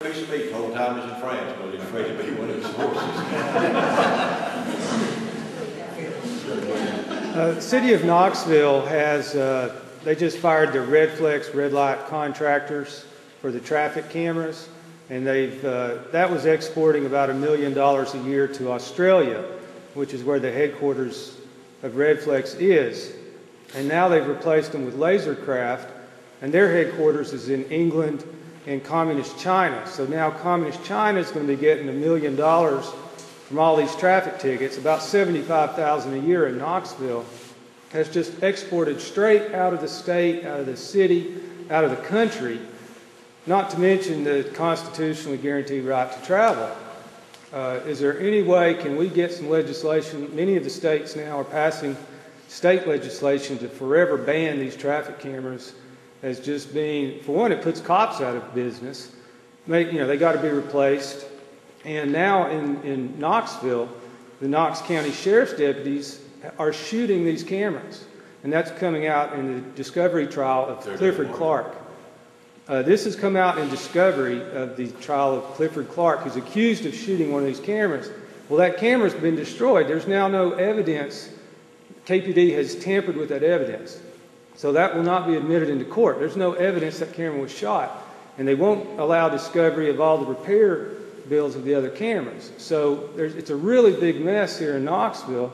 Piece of meat the whole time he's in France, but he's afraid to be one of his horses. The city of Knoxville has, they just fired the Redflex, Redlight contractors for the traffic cameras, and that was exporting about $1 million a year to Australia, which is where the headquarters of Redflex is. And now they've replaced them with Lasercraft, and their headquarters is in England and Communist China. So now Communist China is going to be getting $1 million from all these traffic tickets. About $75,000 a year in Knoxville has just exported straight out of the state, out of the city, out of the country, not to mention the constitutionally guaranteed right to travel. Is there any way, can we get some legislation? Many of the states now are passing state legislation to forever ban these traffic cameras as just being, for one, it puts cops out of business. They got to be replaced. And now in Knoxville, the Knox County Sheriff's deputies are shooting these cameras. And that's coming out in the discovery trial of Clifford Clark. This has come out in discovery of the trial of Clifford Clark, who's accused of shooting one of these cameras. Well, that camera's been destroyed. There's now no evidence. KPD has tampered with that evidence. So that will not be admitted into court. There's no evidence that camera was shot. And they won't allow discovery of all the repair bills of the other cameras. So it's a really big mess here in Knoxville.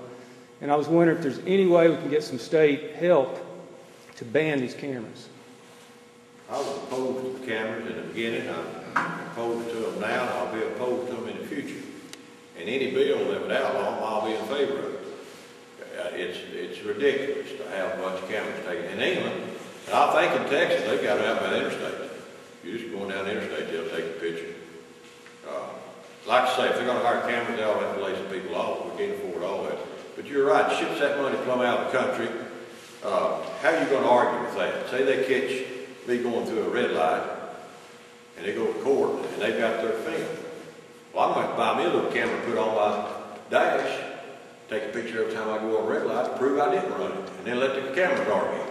And I was wondering if there's any way we can get some state help to ban these cameras. I was opposed to the cameras in the beginning. I'm opposed to them now, and I'll be opposed to them in the future. And any bill that would outlaw them, I'll be in favor of it. It's ridiculous to have a bunch of cameras taken in England. And I think in Texas, they've got them out by the interstate. You're just going down the interstate, they'll take a picture. Like I say, if they're going to hire cameras, they'll have to lay some people off. We can't afford all that. But you're right, ships that money plumb out of the country. How are you going to argue with that? Say they catch me going through a red light, and they go to court, and they've got their film. Well, I'm going to buy me a little camera, put on my dash, take a picture every time I go on red light to prove I didn't run it, and then let the cameras argue.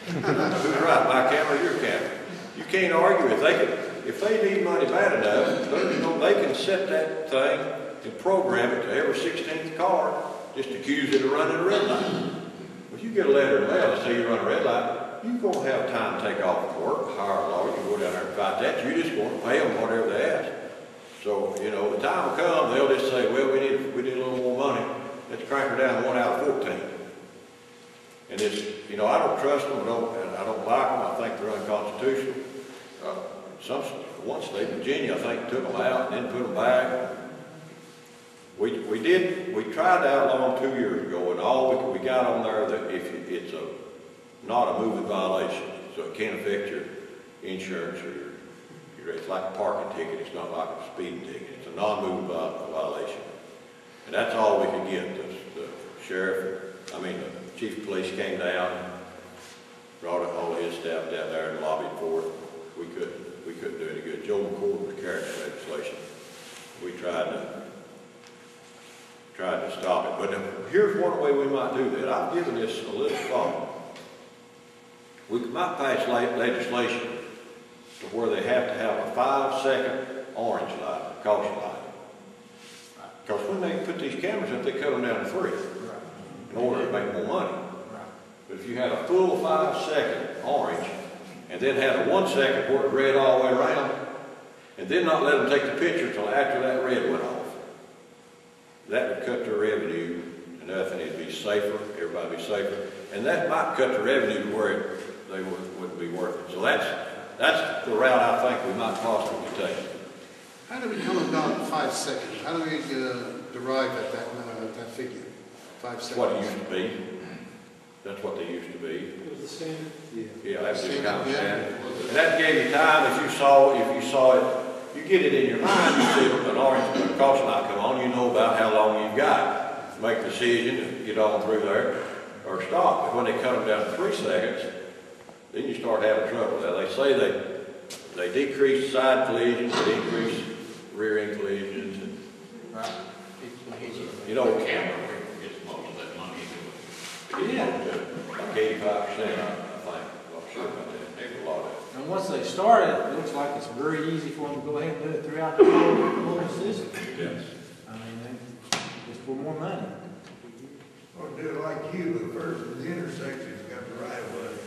Who's right, my camera or your camera? You can't argue if they need money bad enough, they can set that thing and program it to every 16th car, just accuse it of running a red light. If you get a letter in the mail that say you run a red light, you're going to have time to take off from work, hire a lawyer, you can go down there and fight that. You're just going to pay them whatever they ask. So, the time will come, they'll just say, well, we need a little more money. Let's crank her down to 1 out of 14. And it's, I don't trust them, and I don't like them. I think they're unconstitutional. One state, Virginia, I think, took them out and then put them back. We tried to outlaw them 2 years ago, and all we got on there that if it's not a moving violation, so it can't affect your insurance or it's like a parking ticket. It's not like a speeding ticket. It's a non-moving violation. And that's all we could get. The chief of police came down, brought all his staff down there and lobbied for it. We couldn't do any good. Joe McCord was carrying the legislation. We tried to stop it. But here's one way we might do that. I've given this a little thought. We might pass legislation to where they have to have a 5-second orange light, caution light. Because when they put these cameras up, they cut them down to 3 in order to make more money. But if you had a full 5-second orange, and then had a 1 second where it red all the way around, and then not let them take the picture until after that red went off, that would cut their revenue to nothing. It'd be safer, everybody would be safer, and that might cut the revenue to where they wouldn't be worth it. So that's the route I think we might possibly take. How do we come about 5 seconds? How do we derive at that figure? 5 seconds. What it used to be. That's what they used to be. It was the standard? Yeah, that was just kind of standard. And that gave you time, if you saw it, you get it in your mind, you see an orange caution light come on, you know about how long you've got. Make a decision to get on through there or stop. But when they cut them down to 3 seconds, then you start having trouble. Now they say they decrease side collisions, they increase rear end collisions. And, right. The camera gets most of that money into it. Yeah, like 85%, I think. I'm not sure about that. There's a lot of it. And once they started, it looks like it's very easy for them to go ahead and do it throughout the whole system. Yes. I mean, just for more money. Or do it like you, but first the intersection's got the right of way.